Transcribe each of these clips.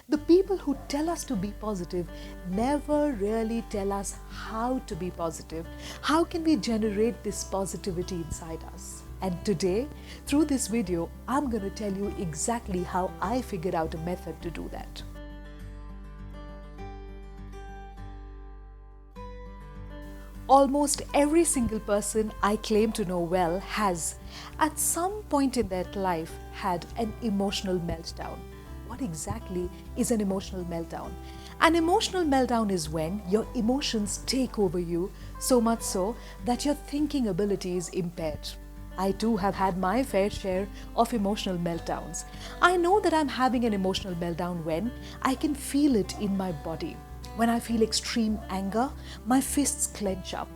The people who tell us to be positive never really tell us how to be positive. How can we generate this positivity inside us? And today, through this video, I'm going to tell you exactly how I figured out a method to do that. Almost every single person I claim to know well has, at some point in their life, had an emotional meltdown. What exactly is an emotional meltdown? An emotional meltdown is when your emotions take over you, so much so that your thinking ability is impaired. I too have had my fair share of emotional meltdowns. I know that I'm having an emotional meltdown when I can feel it in my body. When I feel extreme anger, my fists clench up.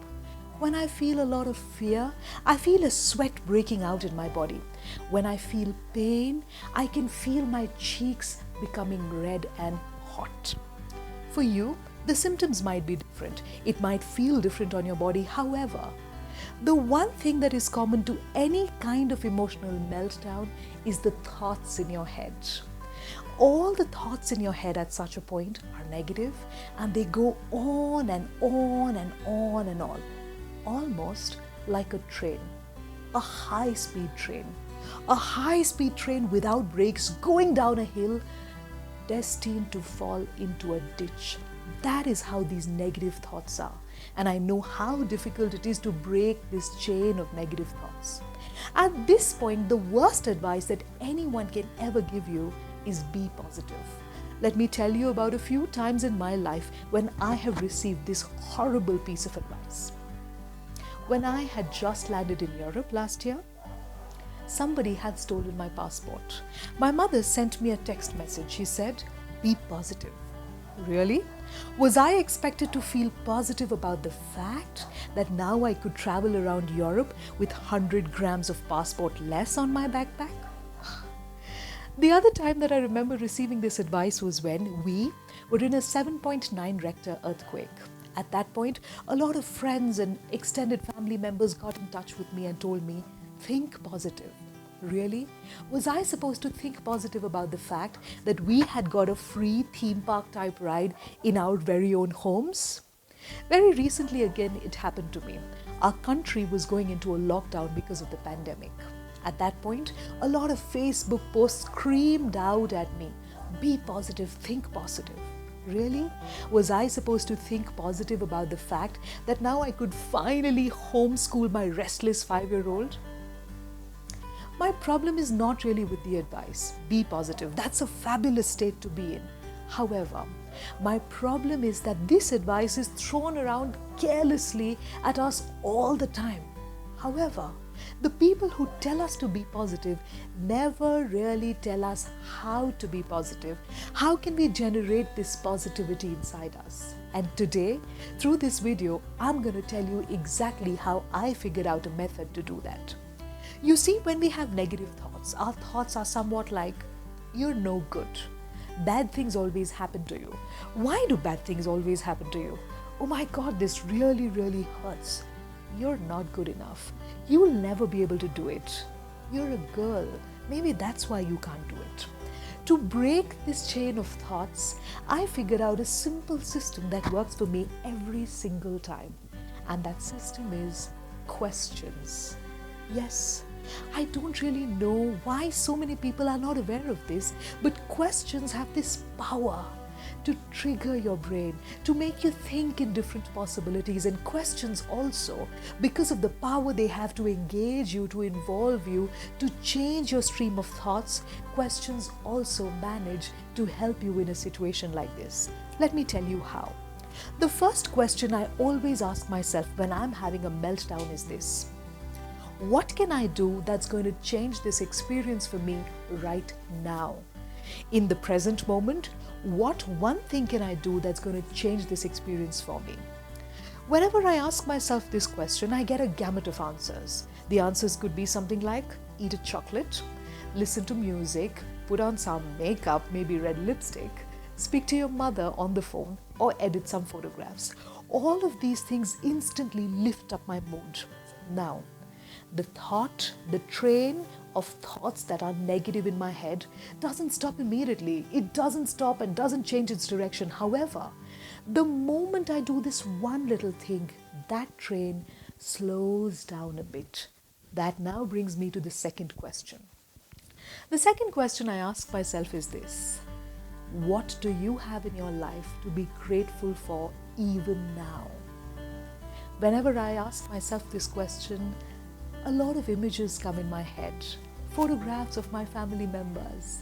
When I feel a lot of fear, I feel a sweat breaking out in my body. When I feel pain, I can feel my cheeks becoming red and hot. For you, the symptoms might be different. It might feel different on your body. However, the one thing that is common to any kind of emotional meltdown is the thoughts in your head. All the thoughts in your head at such a point are negative, and they go on and on and on and on, almost like a train, a high-speed train without brakes going down a hill, destined to fall into a ditch. That is how these negative thoughts are, and I know how difficult it is to break this chain of negative thoughts. At this point, the worst advice that anyone can ever give you is be positive. Let me tell you about a few times in my life when I have received this horrible piece of advice. When I had just landed in Europe last year, somebody had stolen my passport. My mother sent me a text message. She said, "Be positive." Really? Was I expected to feel positive about the fact that now I could travel around Europe with 100 grams of passport less on my backpack? The other time that I remember receiving this advice was when we were in a 7.9 Richter earthquake. At that point, a lot of friends and extended family members got in touch with me and told me, think positive. Really? Was I supposed to think positive about the fact that we had got a free theme park type ride in our very own homes? Very recently again, it happened to me. Our country was going into a lockdown because of the pandemic. At that point, a lot of Facebook posts screamed out at me, "Be positive, think positive." Really? Was I supposed to think positive about the fact that now I could finally homeschool my restless 5-year-old? My problem is not really with the advice, be positive. That's a fabulous state to be in. However, my problem is that this advice is thrown around carelessly at us all the time. However, the people who tell us to be positive never really tell us how to be positive. How can we generate this positivity inside us? And today, through this video, I'm going to tell you exactly how I figured out a method to do that. You see, when we have negative thoughts, our thoughts are somewhat like, "You're no good. Bad things always happen to you. Why do bad things always happen to you? Oh my God, this really, really hurts. You're not good enough. You will never be able to do it. You're a girl. Maybe that's why you can't do it." To break this chain of thoughts, I figured out a simple system that works for me every single time. And that system is questions. Yes, I don't really know why so many people are not aware of this, but questions have this power to trigger your brain, to make you think in different possibilities. And questions also, because of the power they have to engage you, to involve you, to change your stream of thoughts, questions also manage to help you in a situation like this. Let me tell you how. The first question I always ask myself when I'm having a meltdown is this: what can I do that's going to change this experience for me right now? In the present moment, what one thing can I do that's going to change this experience for me? Whenever I ask myself this question, I get a gamut of answers. The answers could be something like eat a chocolate, listen to music, put on some makeup, maybe red lipstick, speak to your mother on the phone, or edit some photographs. All of these things instantly lift up my mood. Now, the thought, the train of thoughts that are negative in my head doesn't stop immediately. It doesn't stop and doesn't change its direction. However, the moment I do this one little thing, that train slows down a bit. That now brings me to the second question. The second question I ask myself is this: what do you have in your life to be grateful for even now? Whenever I ask myself this question, a lot of images come in my head. Photographs of my family members,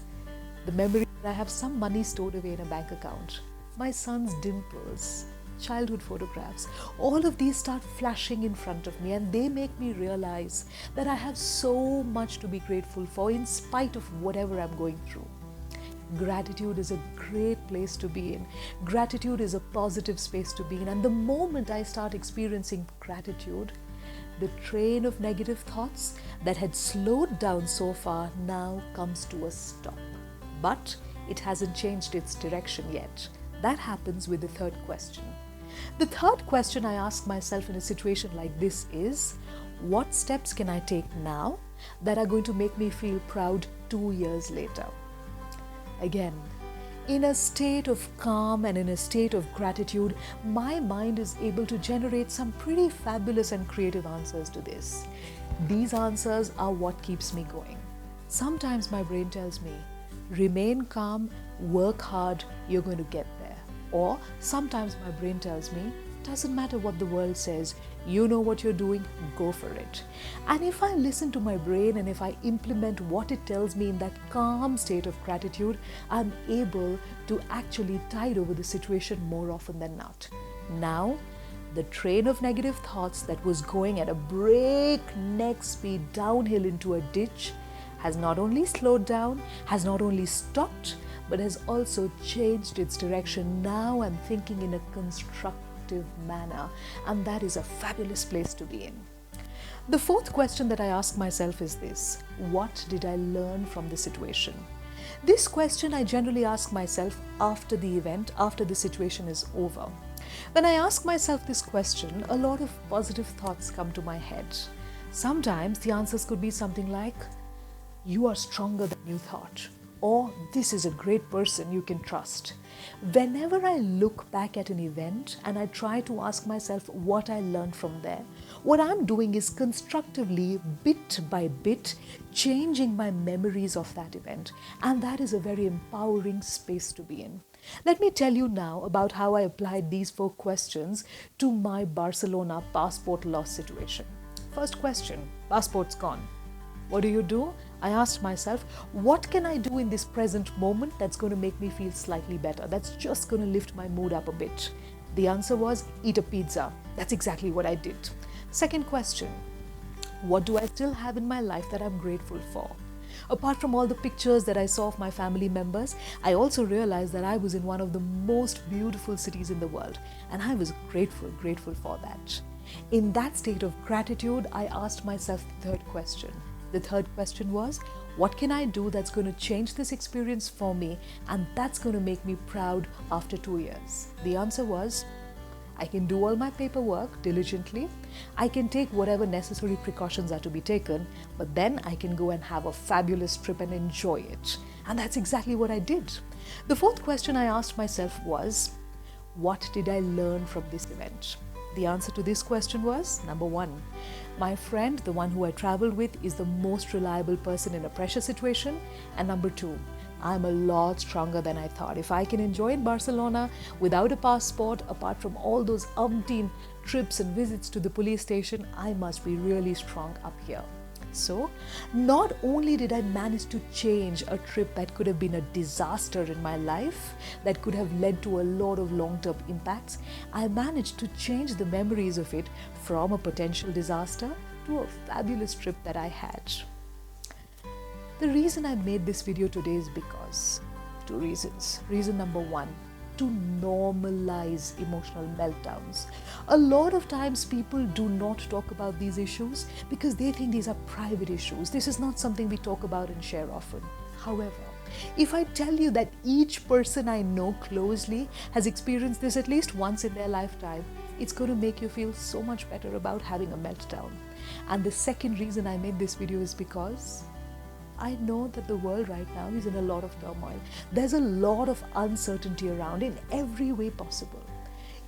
the memory that I have some money stored away in a bank account, my son's dimples, childhood photographs. All of these start flashing in front of me, and they make me realize that I have so much to be grateful for in spite of whatever I'm going through. Gratitude is a great place to be in. Gratitude is a positive space to be in. And the moment I start experiencing gratitude, the train of negative thoughts that had slowed down so far now comes to a stop. But it hasn't changed its direction yet. That happens with the third question. The third question I ask myself in a situation like this is, what steps can I take now that are going to make me feel proud 2 years later? Again, in a state of calm and in a state of gratitude, my mind is able to generate some pretty fabulous and creative answers to this. These answers are what keeps me going. Sometimes my brain tells me, remain calm, work hard, you're going to get there. Or sometimes my brain tells me, doesn't matter what the world says, you know what you're doing, go for it. And if I listen to my brain and if I implement what it tells me in that calm state of gratitude, I'm able to actually tide over the situation more often than not. Now, the train of negative thoughts that was going at a breakneck speed downhill into a ditch has not only slowed down, has not only stopped, but has also changed its direction. Now I'm thinking in a constructive manner, and that is a fabulous place to be in. The fourth question that I ask myself is this: what did I learn from the situation? This question I generally ask myself after the event, after the situation is over. When I ask myself this question, a lot of positive thoughts come to my head. Sometimes the answers could be something like, you are stronger than you thought, or this is a great person you can trust. Whenever I look back at an event and I try to ask myself what I learned from there, what I'm doing is constructively, bit by bit, changing my memories of that event. And that is a very empowering space to be in. Let me tell you now about how I applied these 4 questions to my Barcelona passport loss situation. First question, passport's gone. What do? I asked myself, what can I do in this present moment that's going to make me feel slightly better? That's just going to lift my mood up a bit. The answer was, eat a pizza. That's exactly what I did. Second question, what do I still have in my life that I'm grateful for? Apart from all the pictures that I saw of my family members, I also realized that I was in one of the most beautiful cities in the world, and I was grateful for that. In that state of gratitude, I asked myself the third question. The third question was, what can I do that's going to change this experience for me and that's going to make me proud after 2 years? The answer was, I can do all my paperwork diligently, I can take whatever necessary precautions are to be taken, but then I can go and have a fabulous trip and enjoy it. And that's exactly what I did. The fourth question I asked myself was, what did I learn from this event? The answer to this question was, number 1, my friend, the one who I traveled with, is the most reliable person in a pressure situation. And number 2, I'm a lot stronger than I thought. If I can enjoy in Barcelona without a passport, apart from all those umpteen trips and visits to the police station, I must be really strong up here. So, not only did I manage to change a trip that could have been a disaster in my life, that could have led to a lot of long-term impacts, I managed to change the memories of it from a potential disaster to a fabulous trip that I had. The reason I made this video today is because 2 reasons. Reason number 1, to normalize emotional meltdowns. A lot of times people do not talk about these issues because they think these are private issues. This is not something we talk about and share often. However, if I tell you that each person I know closely has experienced this at least once in their lifetime, it's going to make you feel so much better about having a meltdown. And the second reason I made this video is because I know that the world right now is in a lot of turmoil. There's a lot of uncertainty around in every way possible.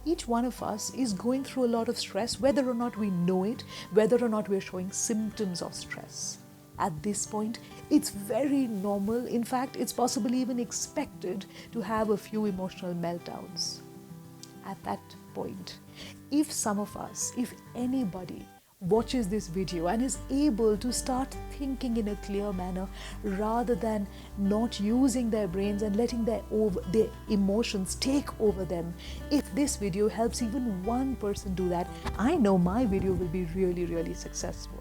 Each one of us is going through a lot of stress, whether or not we know it, whether or not we're showing symptoms of stress. At this point, it's very normal. In fact, it's possibly even expected to have a few emotional meltdowns. At that point, if some of us, if anybody watches this video and is able to start thinking in a clear manner rather than not using their brains and letting their emotions take over them, if this video helps even one person do that, I know my video will be really, really successful.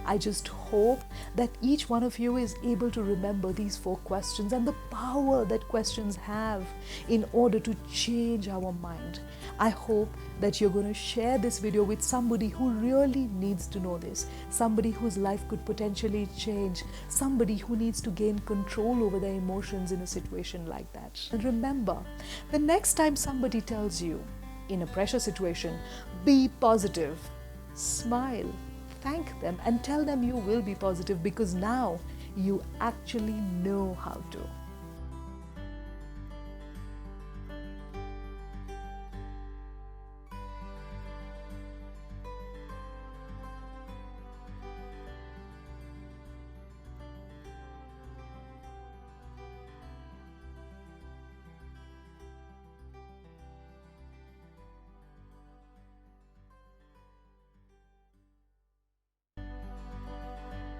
I just hope that each one of you is able to remember these 4 questions and the power that questions have in order to change our mind. I hope that you're going to share this video with somebody who really needs to know this, somebody whose life could potentially change, somebody who needs to gain control over their emotions in a situation like that. And remember, the next time somebody tells you in a pressure situation, be positive, smile. Thank them and tell them you will be positive, because now you actually know how to.